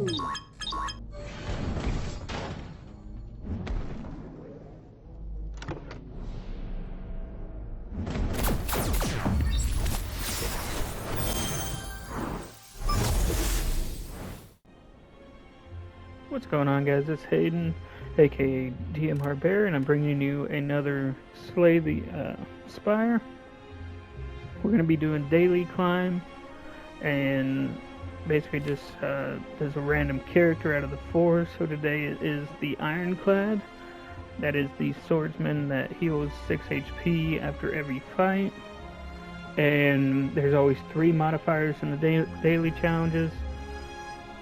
What's going on, guys? It's Hayden, aka DMR Bear, and I'm bringing you another Slay the Spire. We're going to be doing daily climb, and basically just there's a random character out of the forest. So today it is the Ironclad. That is the swordsman that heals 6 HP after every fight. And there's always 3 modifiers in the daily challenges.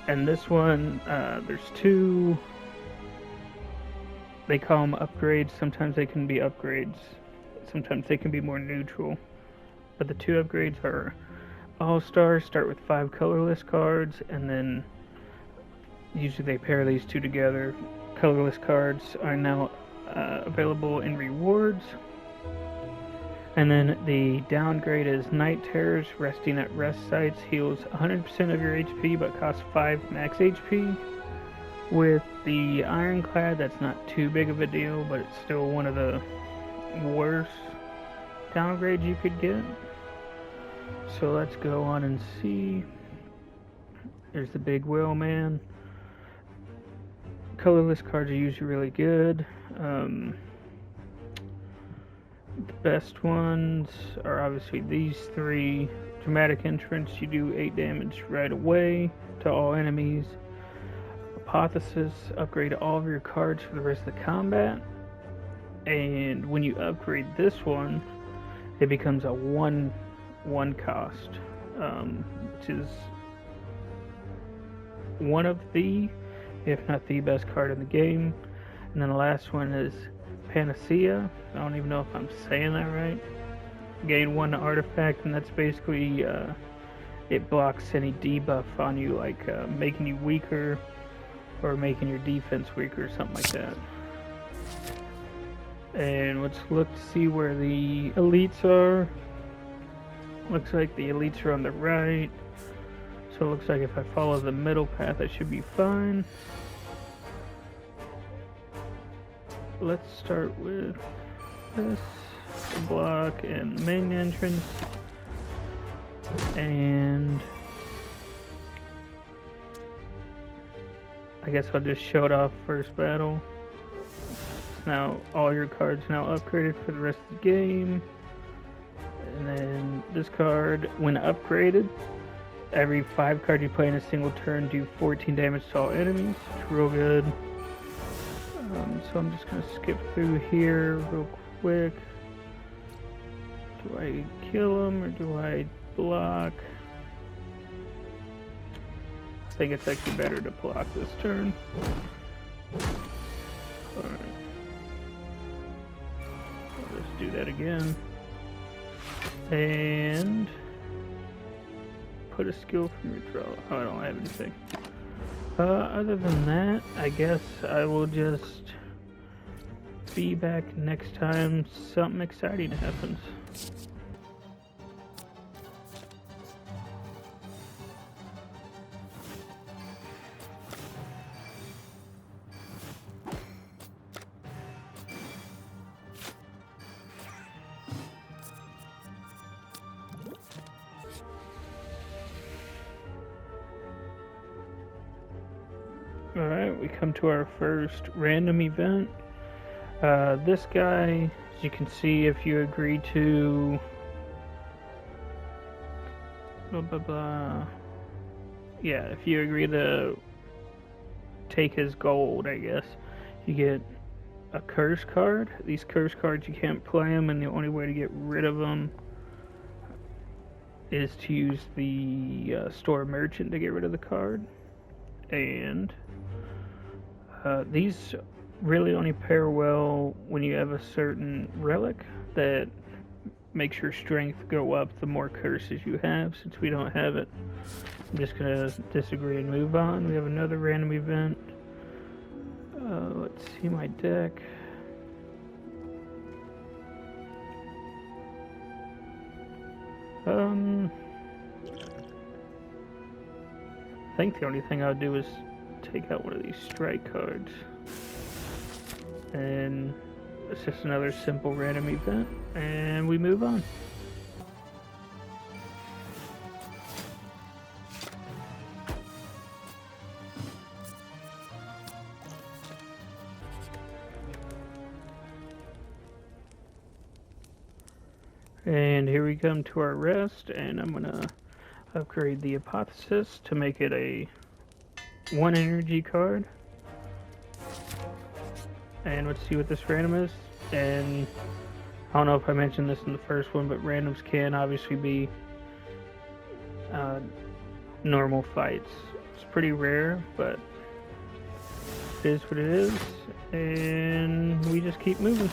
And this one, there's 2, they call them upgrades. Sometimes they can be upgrades. Sometimes they can be more neutral. But the 2 upgrades are All-Stars, start with 5 colorless cards, and then usually they pair these 2 together. Colorless cards are now available in rewards. And then the downgrade is Night Terrors, resting at rest sites, heals 100% of your HP but costs 5 max HP. With the Ironclad, that's not too big of a deal, but it's still one of the worst downgrades you could get. So let's go on and see. There's the Big Whale Man. Colorless cards are usually really good. The best ones are obviously these 3. Dramatic Entrance, you do 8 damage right away to all enemies. Apotheosis, upgrade all of your cards for the rest of the combat. And when you upgrade this one, it becomes a 1 cost, which is one of the, if not the best card in the game. And then the last one is Panacea. I don't even know if I'm saying that right. Gain 1 artifact, and that's basically it blocks any debuff on you, like making you weaker or making your defense weaker or something like that. And let's look to see where the elites are. Looks like the elites are on the right, so it looks like if I follow the middle path I should be fine. Let's start with this block and the main entrance, and I guess I'll just show it off first battle. Now all your cards now upgraded for the rest of the game, and then this card, when upgraded, every 5 cards you play in a single turn do 14 damage to all enemies. It's real good. So I'm just going to skip through here real quick. Do I kill him or do I block? I think it's actually better to block this turn. Alright. I'll just do that again. And put a skill from your draw. Oh, I don't have anything. Other than that, I guess I will just be back next time something exciting happens. Alright, we come to our first random event. This guy, as you can see, if you agree to blah blah blah, yeah, if you agree to take his gold, I guess, you get a curse card. These curse cards, you can't play them, and the only way to get rid of them is to use the store merchant to get rid of the card. And these really only pair well when you have a certain relic that makes your strength go up the more curses you have. Since we don't have it, I'm just gonna disagree and move on. We have another random event. Let's see my deck. I think the only thing I would do is take out one of these strike cards. And it's just another simple random event, and we move on. And here we come to our rest, and I'm gonna upgrade the Apotheosis to make it a 1 energy card. And let's see what this random is. And I don't know if I mentioned this in the first one, but randoms can obviously be normal fights. It's pretty rare, but it is what it is, and we just keep moving.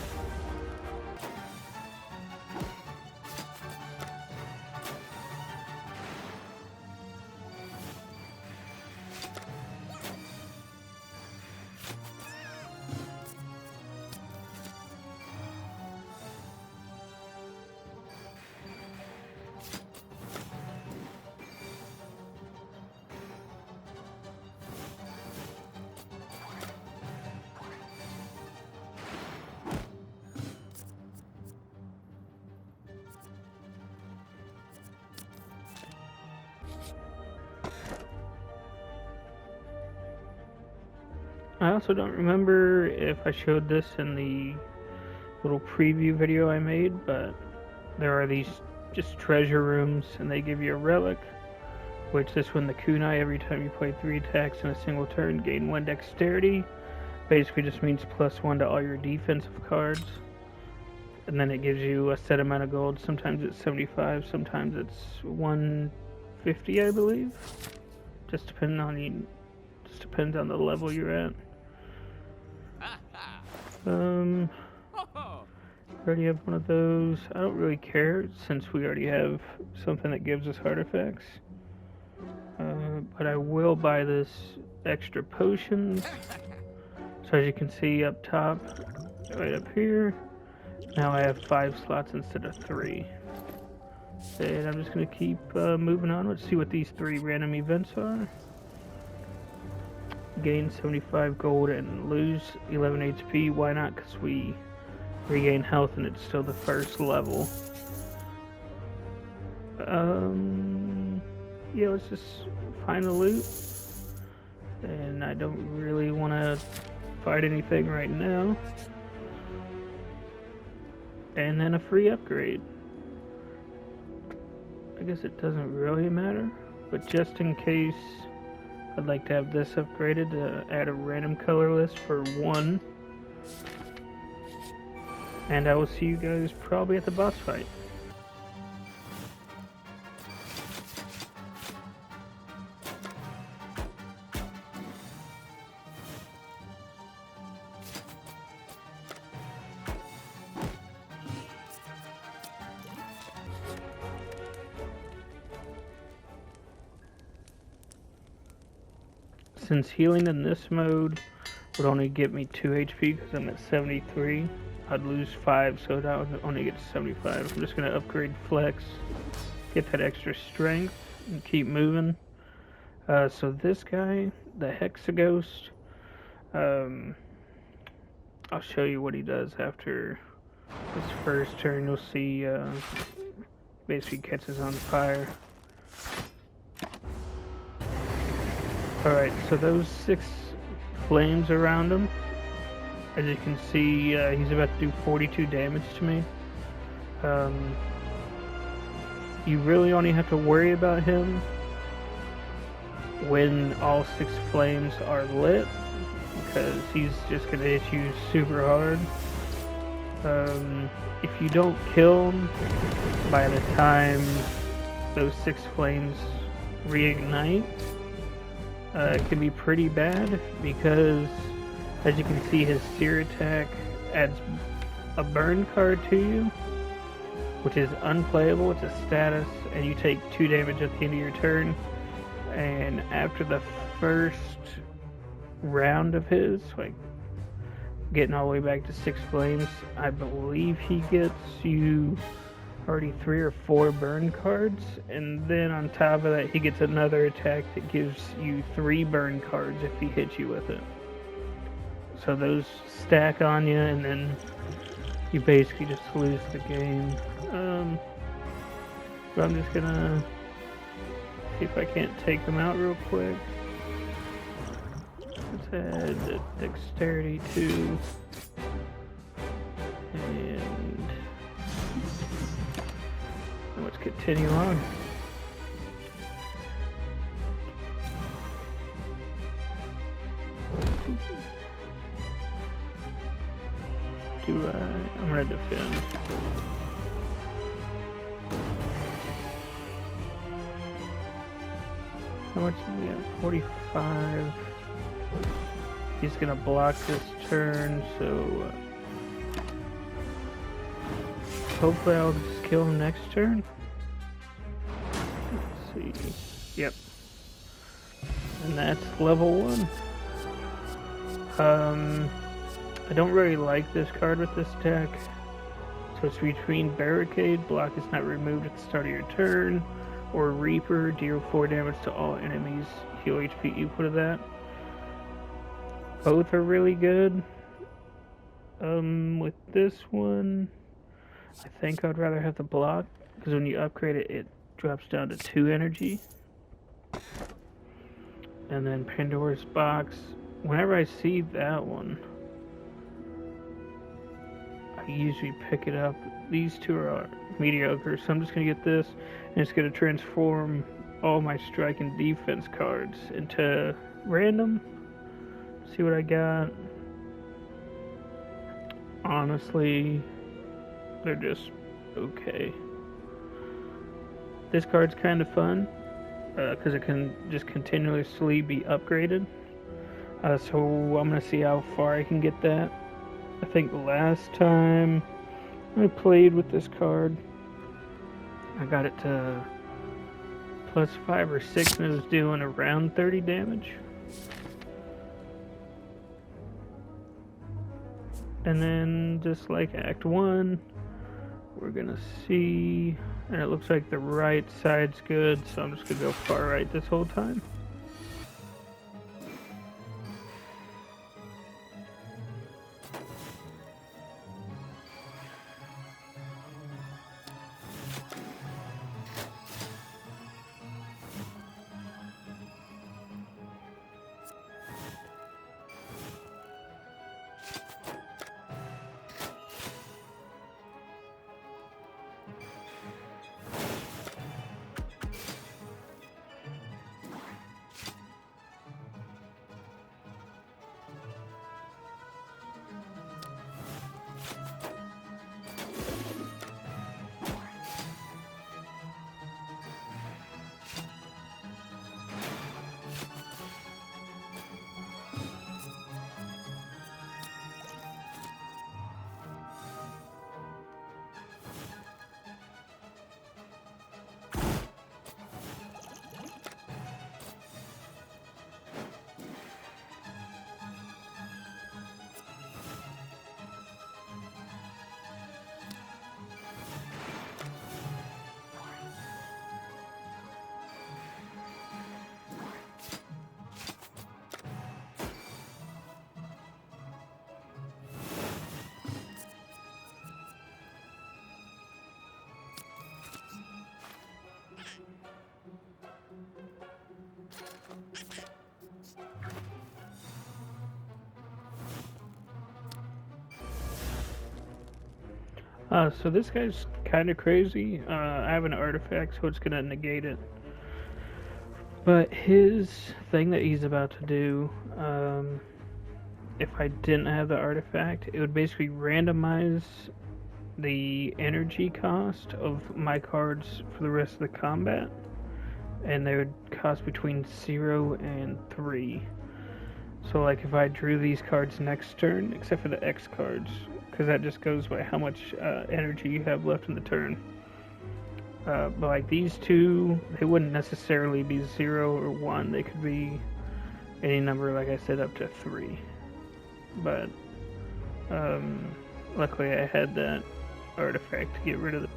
I also don't remember if I showed this in the little preview video I made, but there are these just treasure rooms, and they give you a relic, which this one, the kunai, every time you play 3 attacks in a single turn, gain 1 dexterity. Basically just means +1 to all your defensive cards. And then it gives you a set amount of gold. Sometimes it's 75, sometimes it's 150, I believe. Just depends on the level you're at. Already have one of those. I don't really care since we already have something that gives us artifacts. But I will buy this extra potions. So as you can see up top, right up here, now I have 5 slots instead of 3. And I'm just going to keep moving on. Let's see what these 3 random events are. Gain 75 gold and lose 11 HP. Why not? Because we regain health and it's still the first level. Yeah, let's just find the loot. And I don't really want to fight anything right now. And then a free upgrade. I guess it doesn't really matter, but just in case, I'd like to have this upgraded to add a random color list for 1. And I will see you guys probably at the boss fight. Since healing in this mode would only get me 2 HP because I'm at 73, I'd lose 5, so that would only get to 75. I'm just going to upgrade Flex, get that extra strength, and keep moving. So this guy, the Hexaghost, I'll show you what he does after his first turn. You'll see basically catches on fire. Alright, so those 6 flames around him, as you can see, he's about to do 42 damage to me. You really only have to worry about him when all 6 flames are lit, because he's just going to hit you super hard. If you don't kill him by the time those 6 flames reignite, it can be pretty bad, because as you can see, his seer attack adds a burn card to you, which is unplayable. It's a status, and you take 2 damage at the end of your turn. And after the first round of his, like getting all the way back to 6 flames, I believe he gets you already 3 or 4 burn cards, and then on top of that he gets another attack that gives you 3 burn cards if he hits you with it. So those stack on you, and then you basically just lose the game. But I'm just gonna see if I can't take them out real quick. Let's add the dexterity 2. And let's continue on. I'm gonna defend. How much do we have? 45. He's gonna block this turn, so hopefully I'll just kill him next turn. Let's see. Yep. And that's level 1. I don't really like this card with this deck. So it's between Barricade, block is not removed at the start of your turn, or Reaper, deal 4 damage to all enemies, heal HP equal to that. Both are really good. With this one, I think I'd rather have the block, because when you upgrade it, it drops down to 2 energy. And then Pandora's Box, whenever I see that one, I usually pick it up. These two are mediocre, so I'm just going to get this, and it's going to transform all my strike and defense cards into random. See what I got. Honestly, they're just okay. This card's kind of fun, because it can just continuously be upgraded. So I'm going to see how far I can get that. I think last time I played with this card, I got it to plus 5 or 6 and it was doing around 30 damage. And then just like Act 1, we're gonna see, and it looks like the right side's good, so I'm just gonna go far right this whole time. So this guy's kind of crazy. I have an artifact, so it's gonna negate it. But his thing that he's about to do, if I didn't have the artifact, it would basically randomize the energy cost of my cards for the rest of the combat. And they would cost between 0 and 3. So like if I drew these cards next turn, except for the X cards, because that just goes by how much energy you have left in the turn. But like these two, they wouldn't necessarily be 0 or 1. They could be any number, like I said, up to 3. But luckily I had that artifact to get rid of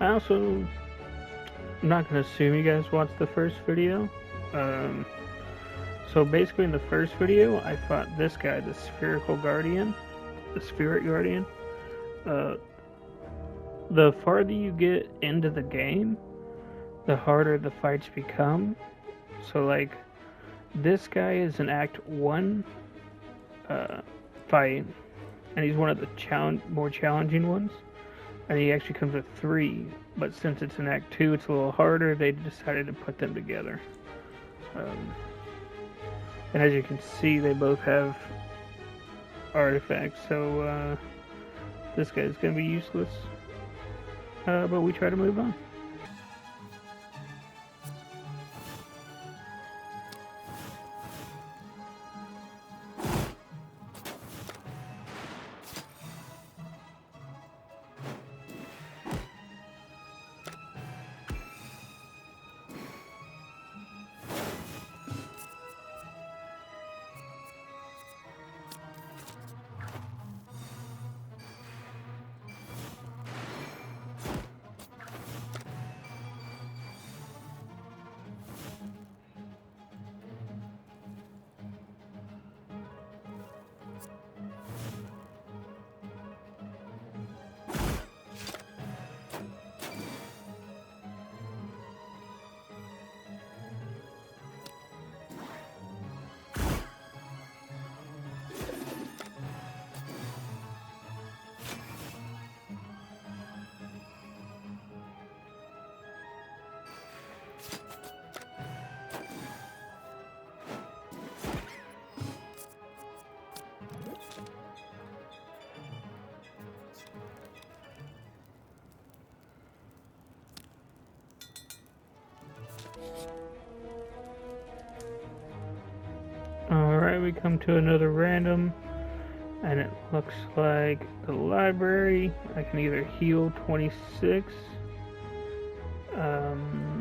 I'm not going to assume you guys watched the first video. So basically in the first video, I fought this guy, the Spherical Guardian, the Spirit Guardian. The farther you get into the game, the harder the fights become. So like, this guy is an Act 1 fight, and he's one of the more challenging ones. And he actually comes with 3, but since it's an Act 2, it's a little harder. They decided to put them together. And as you can see, they both have artifacts, so this guy's going to be useless. But we try to move on. Alright, we come to another random, and it looks like the library. I can either heal 26.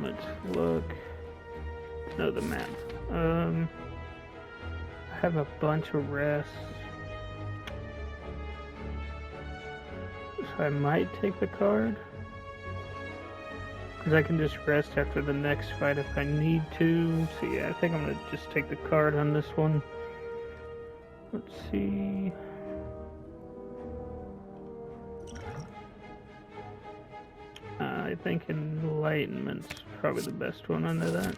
Let's look. No, the map. I have a bunch of rests. So I might take the card. Because I can just rest after the next fight if I need to. So yeah, I think I'm going to just take the card on this one. Let's see. I think Enlightenment's probably the best one under that.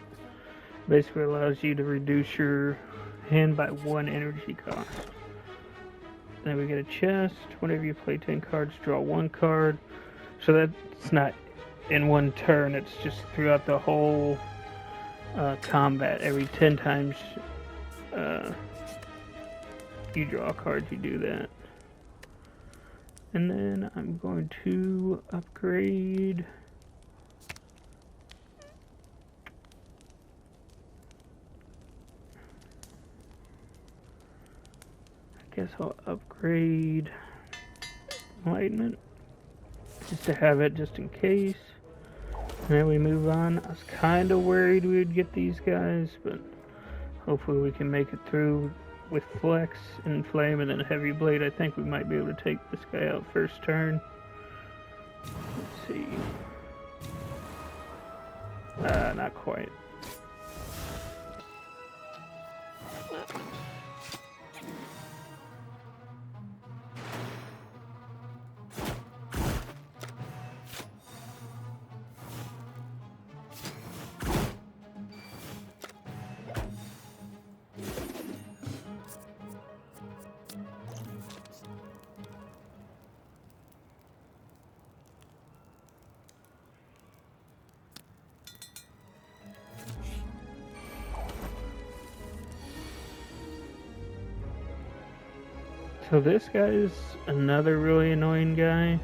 Basically allows you to reduce your hand by 1 energy cost. Then we get a chest. Whenever you play 10 cards, draw 1 card. So that's not in one turn, it's just throughout the whole combat. Every 10 times you draw a card, you do that. And then I'm going to upgrade. I guess I'll upgrade Enlightenment just to have it just in case. And then we move on. I was kind of worried we would get these guys, but hopefully we can make it through with Flex and Flame and then Heavy Blade. I think we might be able to take this guy out first turn. Let's see. Not quite. So this guy is another really annoying guy,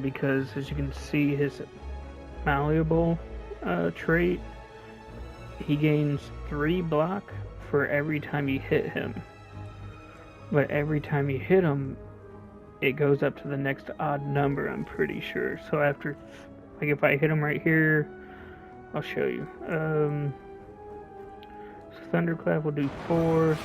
because as you can see, his malleable trait, he gains 3 block for every time you hit him. But every time you hit him, it goes up to the next odd number, I'm pretty sure. So after, like if I hit him right here, I'll show you. So Thunderclap will do 4.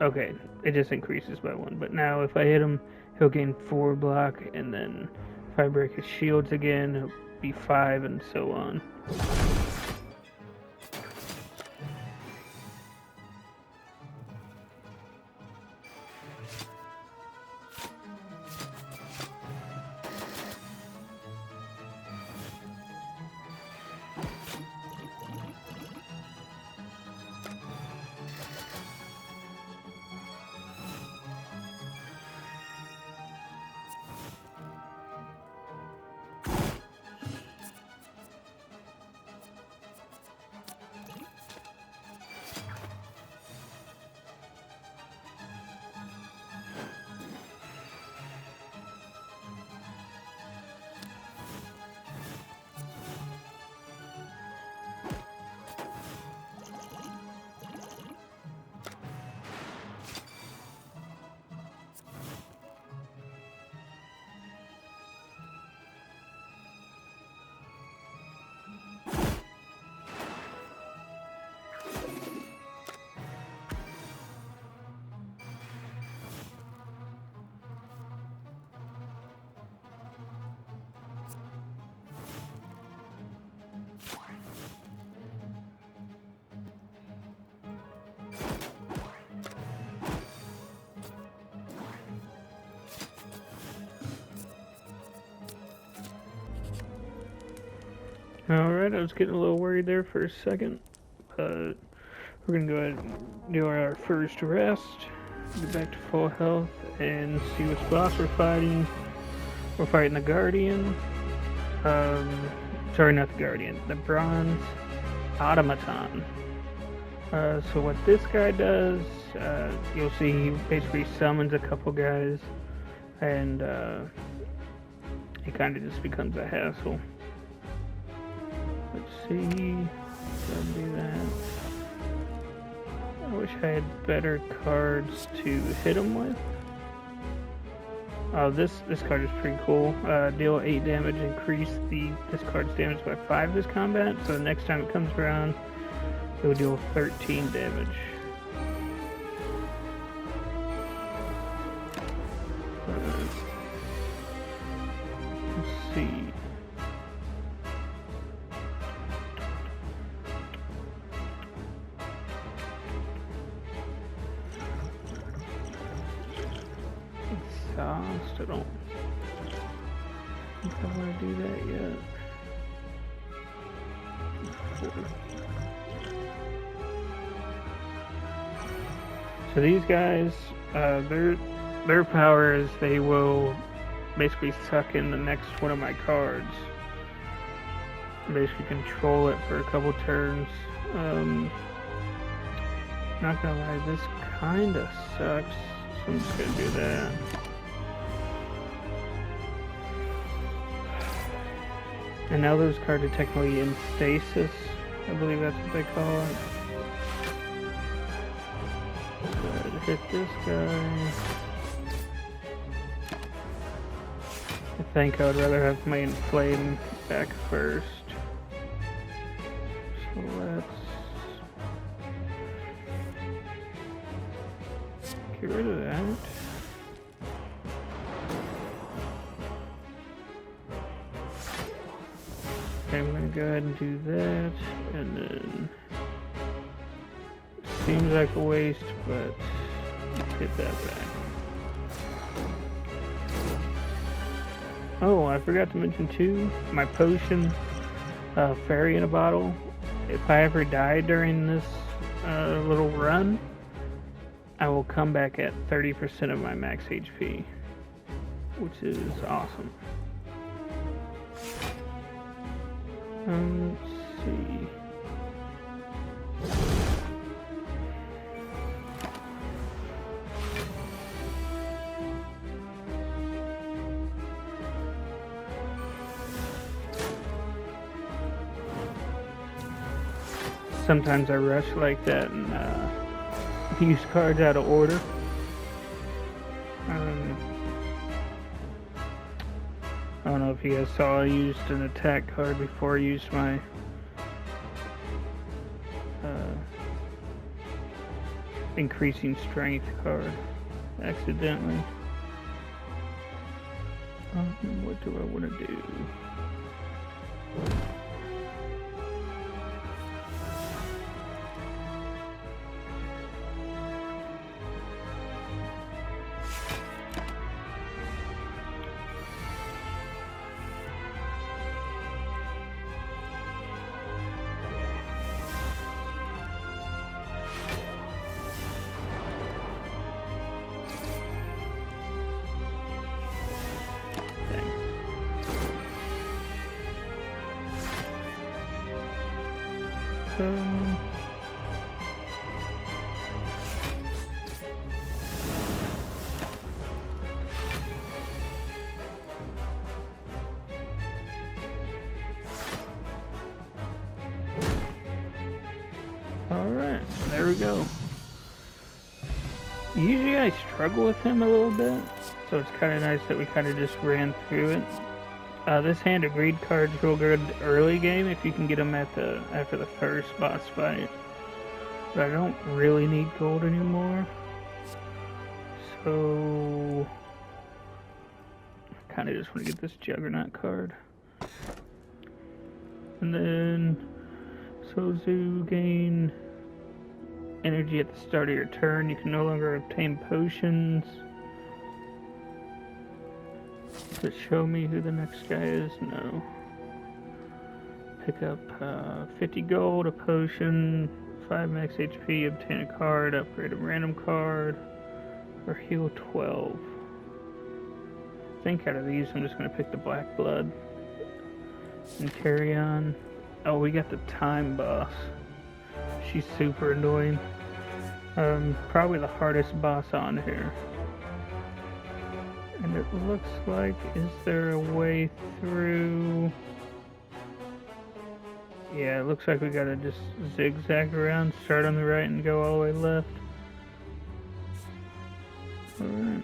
Okay, it just increases by 1. But now if I hit him, he'll gain 4 block, and then if I break his shields again, it'll be 5 and so on. Alright, I was getting a little worried there for a second, but we're gonna go ahead and do our first rest, get back to full health, and see which boss we're fighting. We're fighting the Guardian, sorry, not the Guardian, the Bronze Automaton. So what this guy does, you'll see he basically summons a couple guys, and it kind of just becomes a hassle. Let's see, gotta do that. I wish I had better cards to hit him with. Oh, this card is pretty cool. Deal 8 damage, increase this card's damage by 5 this combat, so the next time it comes around, it will deal 13 damage. Let's see. I don't think I want to do that yet. So these guys, their power is they will basically suck in the next one of my cards. Basically control it for a couple turns. Not gonna lie, this kinda sucks, so I'm just gonna do that. And now those cards are technically in stasis. I believe that's what they call it. So to hit this guy, I think I would rather have my inflame back first. So let's get rid of that. Okay, I'm gonna go ahead and do that, and then seems like a waste, but let's get that back. Oh, I forgot to mention too, my potion, fairy in a bottle. If I ever die during this little run, I will come back at 30% of my max HP, which is awesome. Let's see. Sometimes I rush like that and use cards out of order. I don't know if you guys saw, I used an attack card before I used my increasing strength card accidentally. What do I want to do? Alright, there we go. Usually I struggle with him a little bit, so it's kind of nice that we kind of just ran through it. This hand of greed card's real good early game if you can get them after the first boss fight. But I don't really need gold anymore. So I kind of just want to get this Juggernaut card. And then Sozu gain energy at the start of your turn. You can no longer obtain potions. Does it show me who the next guy is? No. Pick up 50 gold, a potion, 5 max HP, obtain a card, upgrade a random card, or heal 12. I think out of these I'm just going to pick the Black Blood and carry on. Oh, we got the Time boss. She's super annoying. Probably the hardest boss on here. And it looks like, is there a way through? Yeah, it looks like we gotta just zigzag around, start on the right and go all the way left. Alright.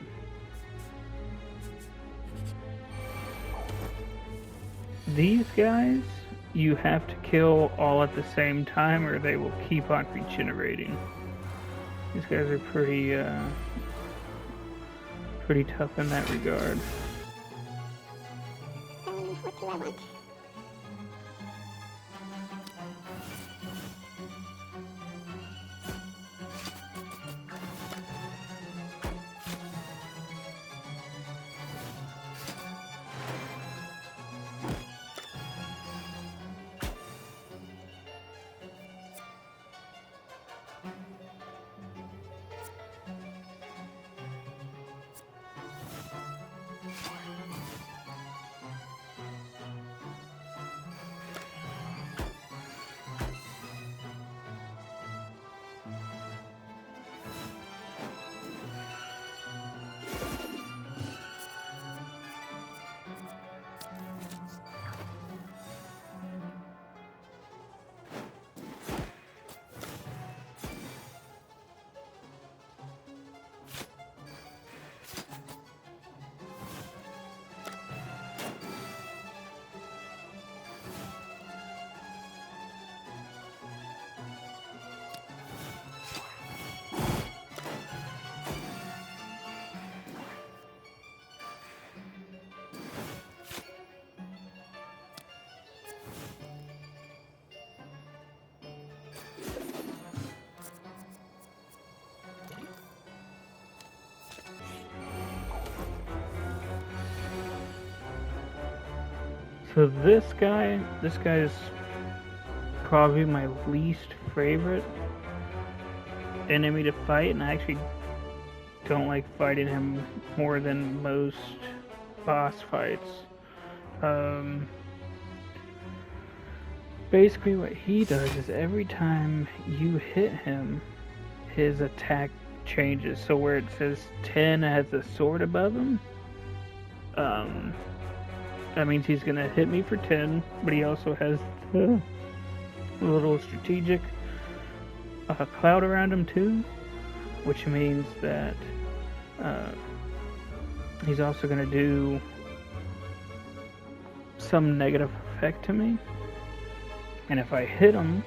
These guys, you have to kill all at the same time or they will keep on regenerating. These guys are pretty tough in that regard. What do I want? So this guy is probably my least favorite enemy to fight, and I actually don't like fighting him more than most boss fights. Basically what he does is every time you hit him, his attack changes. So where it says 10 has a sword above him, that means he's gonna hit me for 10, but he also has a little strategic cloud around him too, which means that he's also gonna do some negative effect to me. And if I hit him,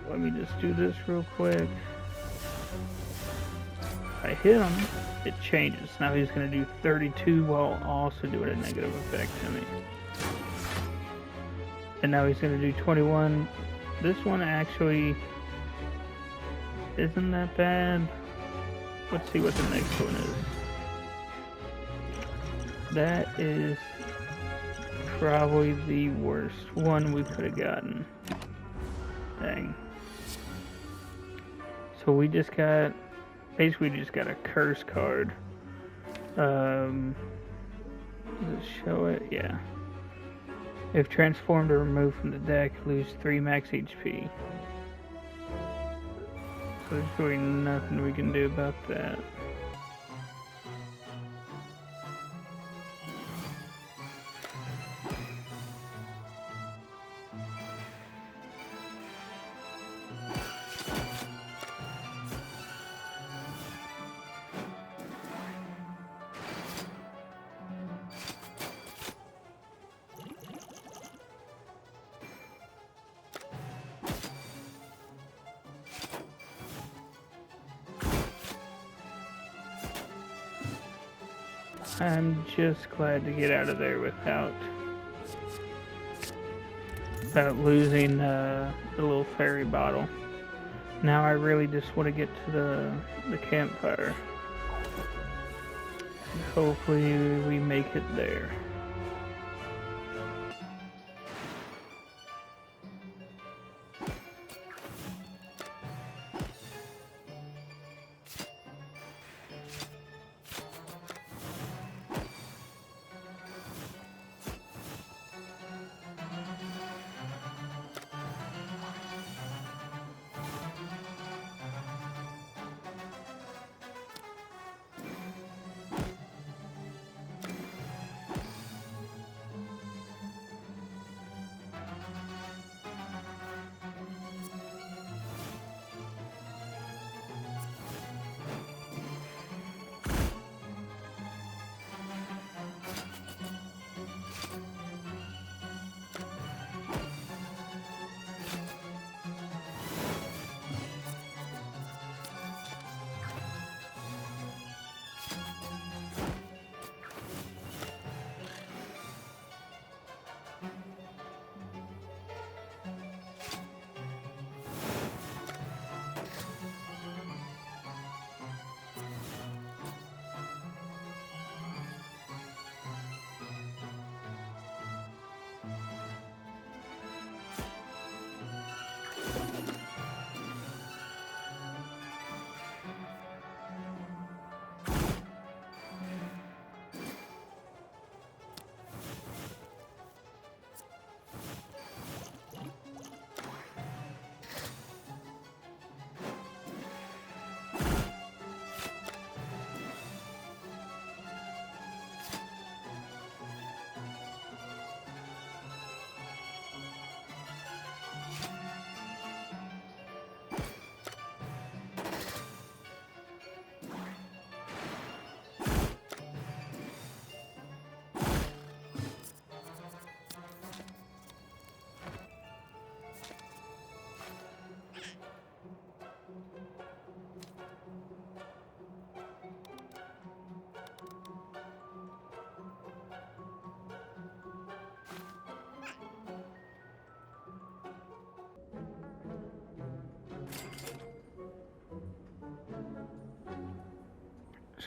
let me just do this real quick. if I hit him, it changes. Now he's going to do 32 while also doing a negative effect to me. And now he's going to do 21. This one actually isn't that bad. Let's see what the next one is. That is probably the worst one we could have gotten. Dang. So we just got, basically just got a curse card. Does it show it? Yeah. If transformed or removed from the deck, lose 3 max HP. So there's really nothing we can do about that. I'm just glad to get out of there without losing the little fairy bottle. Now I really just want to get to the campfire. Hopefully we make it there.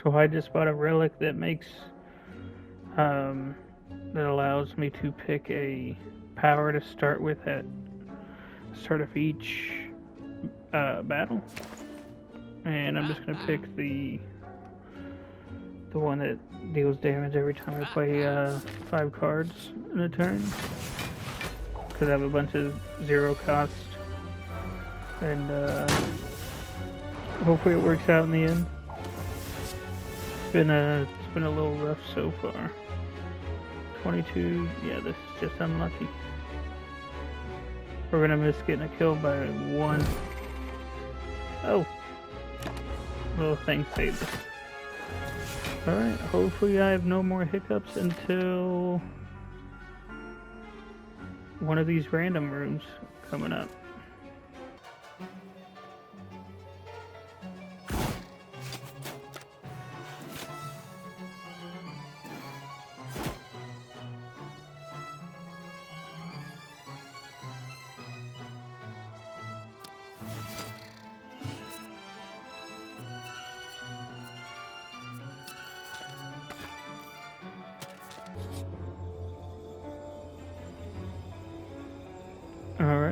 So I just bought a relic that makes, that allows me to pick a power to start with at the start of each battle. And I'm just going to pick the one that deals damage every time I play 5 cards in a turn. Because I have a bunch of 0 cost. And hopefully it works out in the end. It's been a little rough so far. 22, yeah, this is just unlucky. We're gonna miss getting a kill by 1. Oh, little thing saved us. Alright, hopefully I have no more hiccups until one of these random rooms coming up.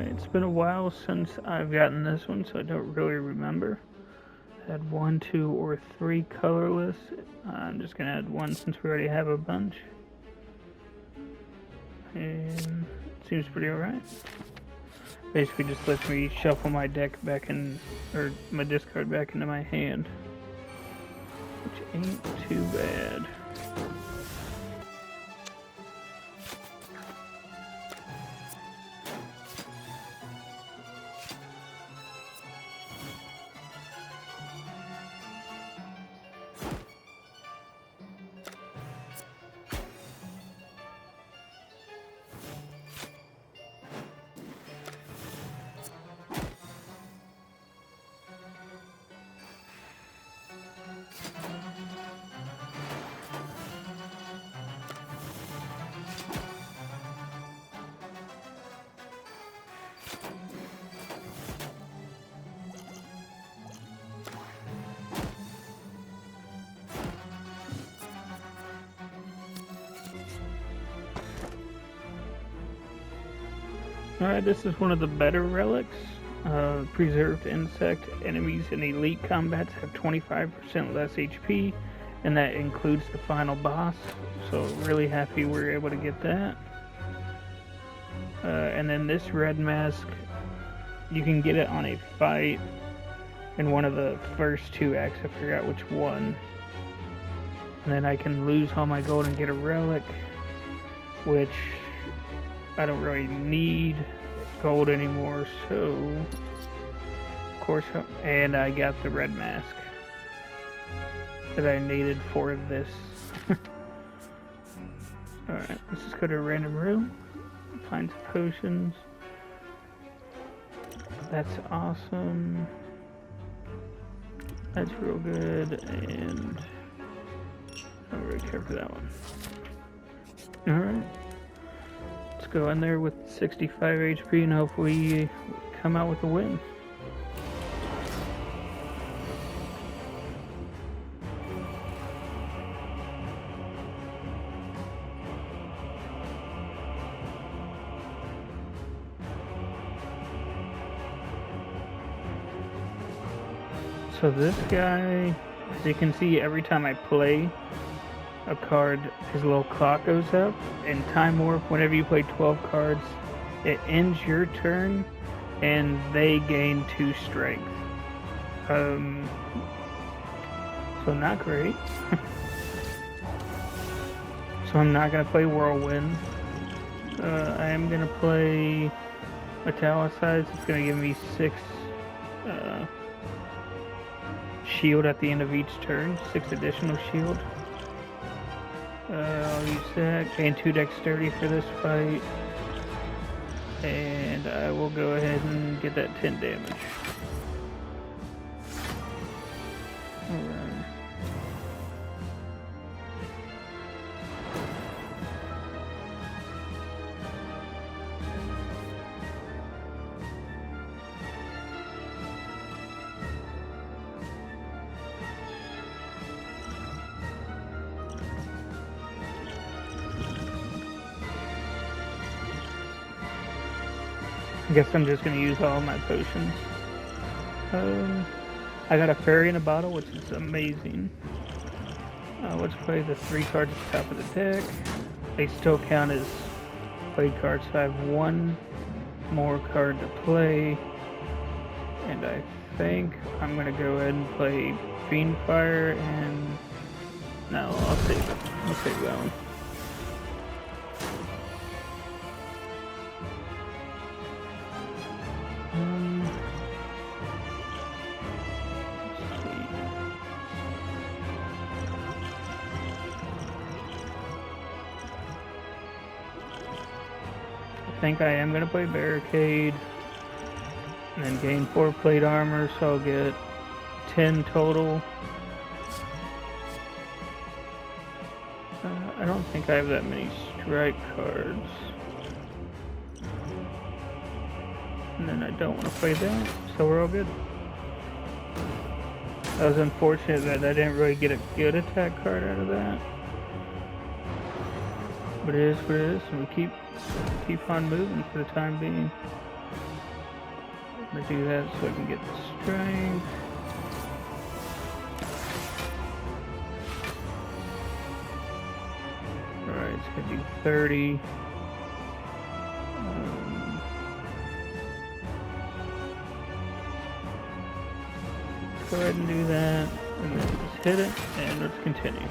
Alright, it's been a while since I've gotten this one, so I don't really remember. I had 1, 2, or 3 colorless. I'm just gonna add 1 since we already have a bunch. And it seems pretty alright. Basically just lets me shuffle my deck back in, or my discard back into my hand. Which ain't too bad. Alright, this is one of the better relics. Preserved insect enemies in elite combats have 25% less HP, and that includes the final boss. So really happy we were able to get that. And then this red mask, you can get it on a fight in one of the first 2 acts. I forgot which one. And then I can lose all my gold and get a relic, which I don't really need gold anymore, so of course, and I got the red mask that I needed for this. Alright, let's just go to a random room, find some potions. That's awesome. That's real good, and I don't really care for that one. Alright. Go in there with 65 HP and hopefully come out with a win. So this guy, as you can see, every time I play a card, his little clock goes up. In Time Warp, whenever you play 12 cards, it ends your turn and they gain 2 strength. So not great. So I'm not gonna play Whirlwind. I am gonna play Metallicize. It's gonna give me 6 shield at the end of each turn, 6 additional shield. I'll use that, gain 2 dexterity for this fight, and I will go ahead and get that 10 damage. Alright. I guess I'm just going to use all my potions. I got a fairy in a bottle, which is amazing. Let's play the 3 cards at the top of the deck. They still count as played cards, so I have 1 more card to play. And I think I'm going to go ahead and play Fiendfire and... No, I'll save it. I'll save that one. I think I am going to play Barricade and then gain 4 plate armor, so I'll get 10 total. I don't think I have that many strike cards. And then I don't want to play that, so we're all good. That was unfortunate that I didn't really get a good attack card out of that. But it is what it is, and we keep on moving for the time being. I'm gonna do that so I can get the strength. Alright, it's gonna do 30. Let's go ahead and do that, and then just hit it, and let's continue.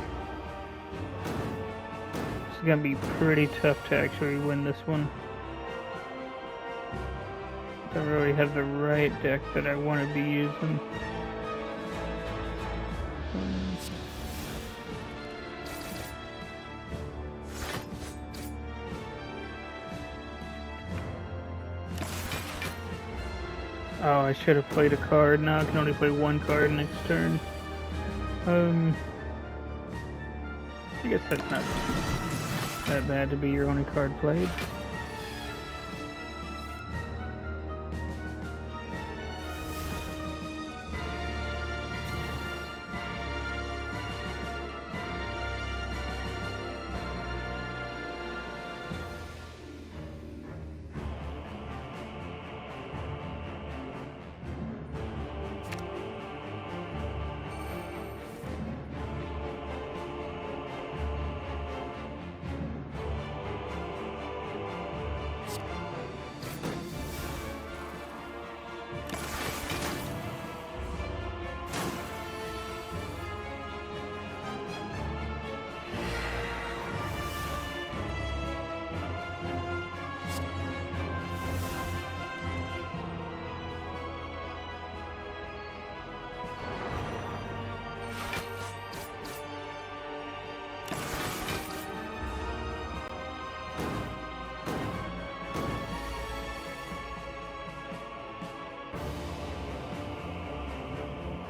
It's gonna be pretty tough to actually win this one. Don't really have the right deck that I want to be using. Oh, I should have played a card. Now I can only play one card next turn. I guess that's not that bad to be your only card played.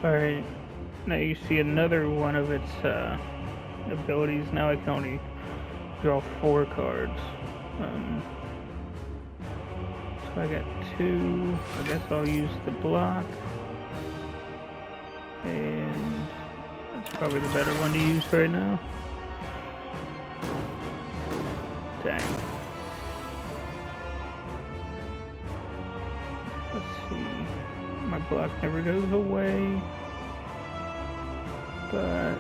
Alright, now you see another one of its abilities. Now I can only draw 4 cards. So I got 2. I guess I'll use the block. And that's probably the better one to use right now. Dang. Let's see. My block never goes away. But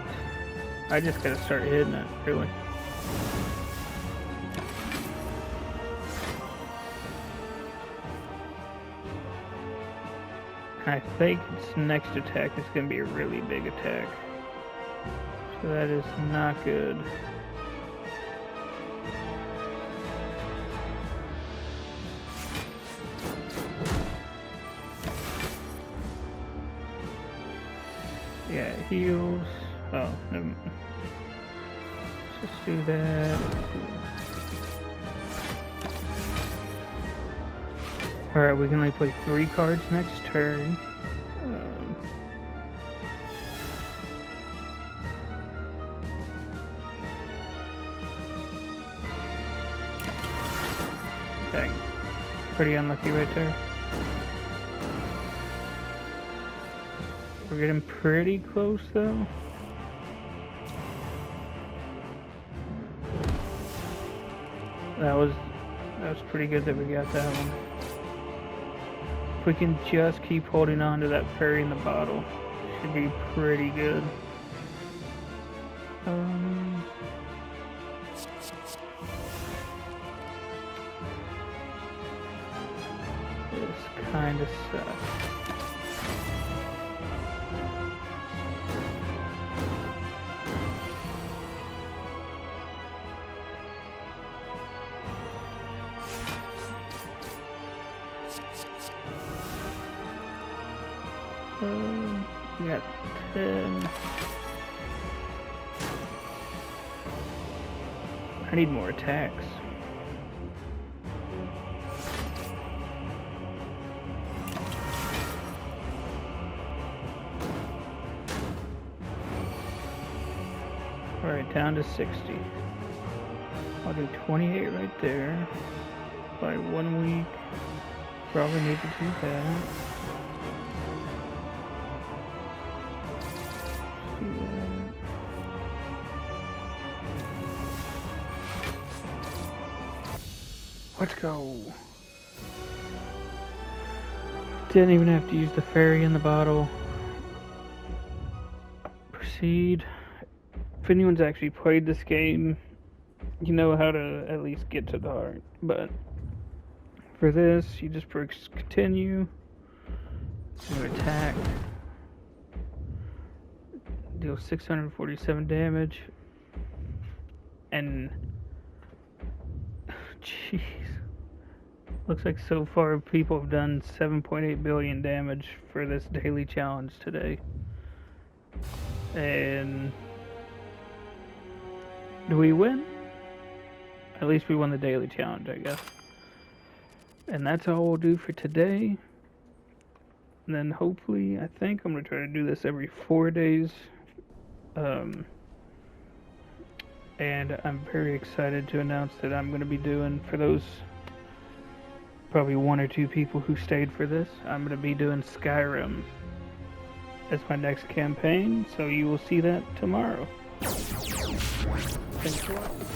I just gotta start hitting it, really. I think its next attack is gonna be a really big attack. So that is not good. Yeah, it heals. Oh, never mind. Let's just do that. Alright, we can only play 3 cards next turn. Dang. Pretty unlucky right there. We're getting pretty close though. That was pretty good that we got that one. If we can just keep holding on to that fairy in the bottle, should be pretty good. This kind of sucks. We got 10. I need more attacks. Alright, down to 60. I'll do 28 right there. By 1 week. Probably need to do that. Let's go. Didn't even have to use the fairy in the bottle. Proceed. If anyone's actually played this game, you know how to at least get to the heart. But for this, you just press continue. You attack. Deal 647 damage. And jeez. Looks like so far people have done 7.8 billion damage for this daily challenge today. And do we win? At least we won the daily challenge, I guess. And that's all we'll do for today. And then hopefully, I think I'm going to try to do this every 4 days. And I'm very excited to announce that I'm going to be doing, for those probably 1 or 2 people who stayed for this, I'm going to be doing Skyrim as my next campaign, so you will see that tomorrow. Thanks for watching.